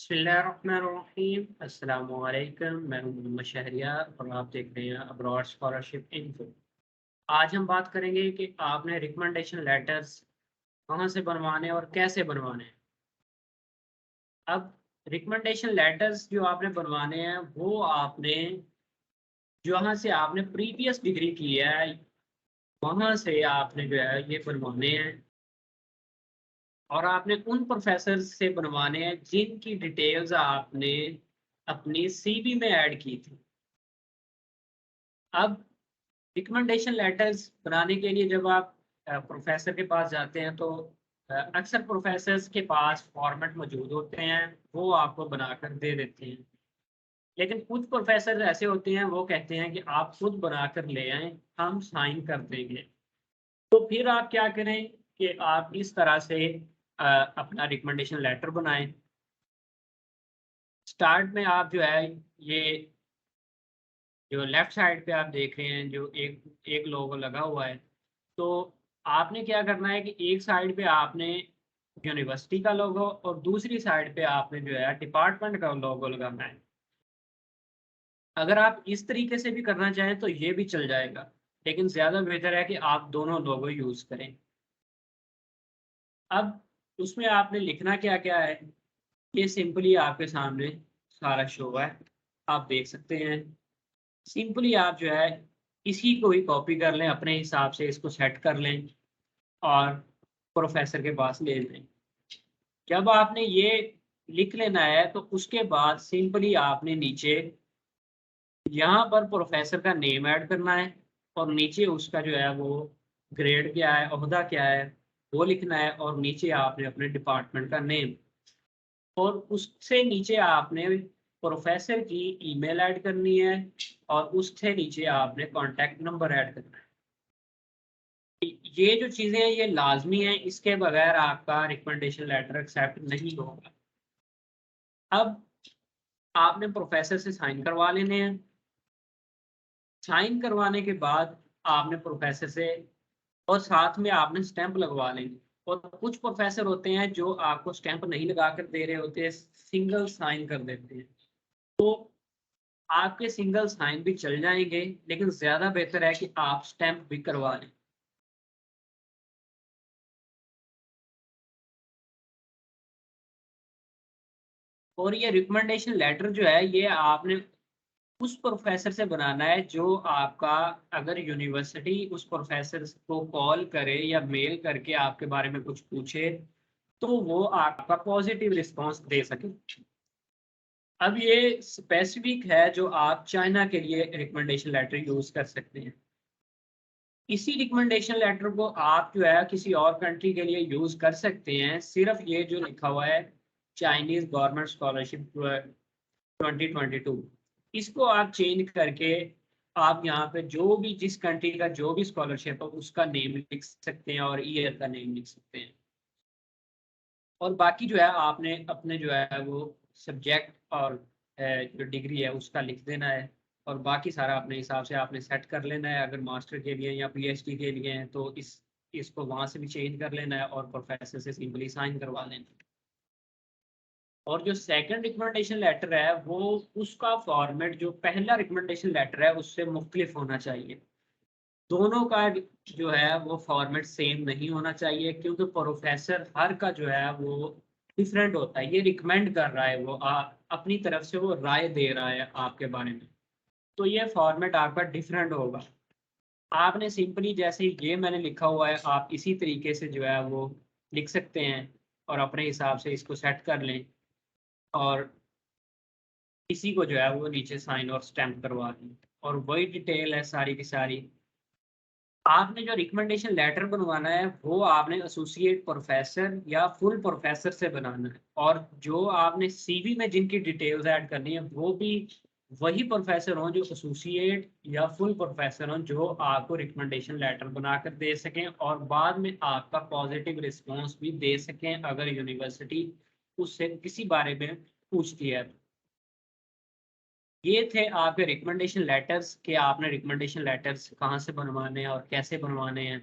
बिस्मिल्लाहिर्रहमानिर्रहीम। अस्सलामु अलैकुम। मैं हूं मोहम्मद शहरियार और आप देख रहे हैं अब्रॉड स्कॉलरशिप इन्फो। आज हम बात करेंगे कि आपने रिकमेंडेशन लेटर्स कहाँ से बनवाने और कैसे बनवाने हैं। अब रिकमेंडेशन लेटर्स जो आपने बनवाने हैं वो आपने जहाँ से आपने प्रीवियस डिग्री की है वहाँ से आपने जो है ये बनवाने हैं और आपने उन प्रोफेसर से बनवाने हैं जिनकी डिटेल्स आपने अपनी सीवी में ऐड की थी। अब रिकमेंडेशन लेटर्स बनाने के लिए जब आप प्रोफेसर के पास जाते हैं तो अक्सर प्रोफेसर्स के पास फॉर्मेट मौजूद होते हैं, वो आपको बनाकर दे देते हैं। लेकिन कुछ प्रोफेसर ऐसे होते हैं वो कहते हैं कि आप खुद बनाकर ले आएं, हम साइन कर देंगे। तो फिर आप क्या करें कि आप इस तरह से अपना रिकमेंडेशन लेटर बनाएं। स्टार्ट में आप जो है ये जो लेफ्ट साइड पे आप देख रहे हैं जो एक एक लोगो लगा हुआ है, तो आपने क्या करना है कि एक साइड पे आपने यूनिवर्सिटी का लोगो और दूसरी साइड पे आपने जो है डिपार्टमेंट का लोगो लगाना है। अगर आप इस तरीके से भी करना चाहें तो ये भी चल जाएगा, लेकिन ज़्यादा बेहतर है कि आप दोनों लोगो यूज़ करें। अब उसमें आपने लिखना क्या-क्या है, ये सिंपली आपके सामने सारा शो है, आप देख सकते हैं। सिंपली आप जो है इसी को ही कॉपी कर लें, अपने हिसाब से इसको सेट कर लें और प्रोफ़ेसर के पास ले जाएँ। जब आपने ये लिख लेना है तो उसके बाद सिंपली आपने नीचे यहाँ पर प्रोफ़ेसर का नेम ऐड करना है और नीचे उसका जो है वो ग्रेड क्या है, ओहदा क्या है, वो लिखना है और नीचे आपने अपने डिपार्टमेंट का नेम और उससे नीचे आपने प्रोफ़ेसर की ईमेल ऐड करनी है और उससे नीचे आपने कॉन्टैक्ट नंबर ऐड करना है। ये जो चीज़ें हैं ये लाज़मी हैं, इसके बगैर आपका रिकमेंडेशन लेटर एक्सेप्ट नहीं होगा। अब आपने प्रोफ़ेसर से साइन करवा लेने हैं। साइन करवाने के बाद आपने प्रोफ़ेसर से और साथ में आपने स्टैम्प लगवा लेंगे और कुछ प्रोफ़ेसर होते हैं जो आपको स्टैम्प नहीं लगा कर दे रहे होते हैं, सिंगल साइन कर देते हैं। तो आपके सिंगल साइन भी चल जाएँगे, लेकिन ज़्यादा बेहतर है कि आप स्टैम्प भी करवा लें। और ये रिकमेंडेशन लेटर जो है ये आपने उस प्रोफ़ेसर से बनाना है जो आपका अगर यूनिवर्सिटी उस प्रोफ़ेसर को कॉल करे या मेल करके आपके बारे में कुछ पूछे, तो वो आपका पॉज़िटिव रिस्पॉन्स दे सके। अब ये स्पेसिफ़िक है जो आप चाइना के लिए रिकमेंडेशन लेटर यूज़ कर सकते हैं। इसी रिकमेंडेशन लेटर को आप जो है किसी और कंट्री के लिए यूज़ कर सकते हैं। सिर्फ़ ये जो लिखा हुआ है चाइनीज़ गवर्नमेंट स्कॉलरशिप 2022, इसको आप चेंज करके आप यहाँ पे जो भी जिस कंट्री का जो भी स्कॉलरशिप हो उसका नेम लिख सकते हैं और ईयर का नेम लिख सकते हैं। और बाकी जो है आपने अपने जो है वो सब्जेक्ट और जो डिग्री है उसका लिख देना है और बाकी सारा अपने हिसाब से आपने सेट कर लेना है। अगर मास्टर के लिए या पीएचडी के लिए हैं तो इस इसको वहाँ से भी चेंज कर लेना है और प्रोफेसर से सिंपली साइन करवा लेना है। और जो सेकंड रिकमेंडेशन लेटर है वो उसका फॉर्मेट जो पहला रिकमेंडेशन लेटर है उससे मुख्तलिफ होना चाहिए। दोनों का जो है वो फॉर्मेट सेम नहीं होना चाहिए क्योंकि प्रोफेसर हर का जो है वो डिफरेंट होता है। ये रिकमेंड कर रहा है, वो अपनी तरफ से वो राय दे रहा है आपके बारे में। तो ये फॉर्मेट आपका डिफरेंट होगा। आपने सिंपली जैसे ये मैंने लिखा हुआ है आप इसी तरीके से जो है वो लिख सकते हैं और अपने हिसाब से इसको सेट कर लें और इसी को जो है वो नीचे साइन और स्टैम्प करवा दें और वही डिटेल है सारी की सारी। आपने जो रिकमेंडेशन लेटर बनवाना है वो आपने एसोसिएट प्रोफेसर या फुल प्रोफेसर से बनाना है और जो आपने सीवी में जिनकी डिटेल्स ऐड करनी है वो भी वही प्रोफेसर हों जो एसोसिएट या फुल प्रोफेसर हों जो आपको रिकमेंडेशन लेटर बनाकर दे सकें और बाद में आपका पॉजिटिव रिस्पॉन्स भी दे सकें अगर यूनिवर्सिटी उससे किसी बारे में पूछती है। ये थे आपके रिकमेंडेशन लेटर्स कि आपने रिकमेंडेशन लेटर्स कहाँ से बनवाने हैं और कैसे बनवाने हैं।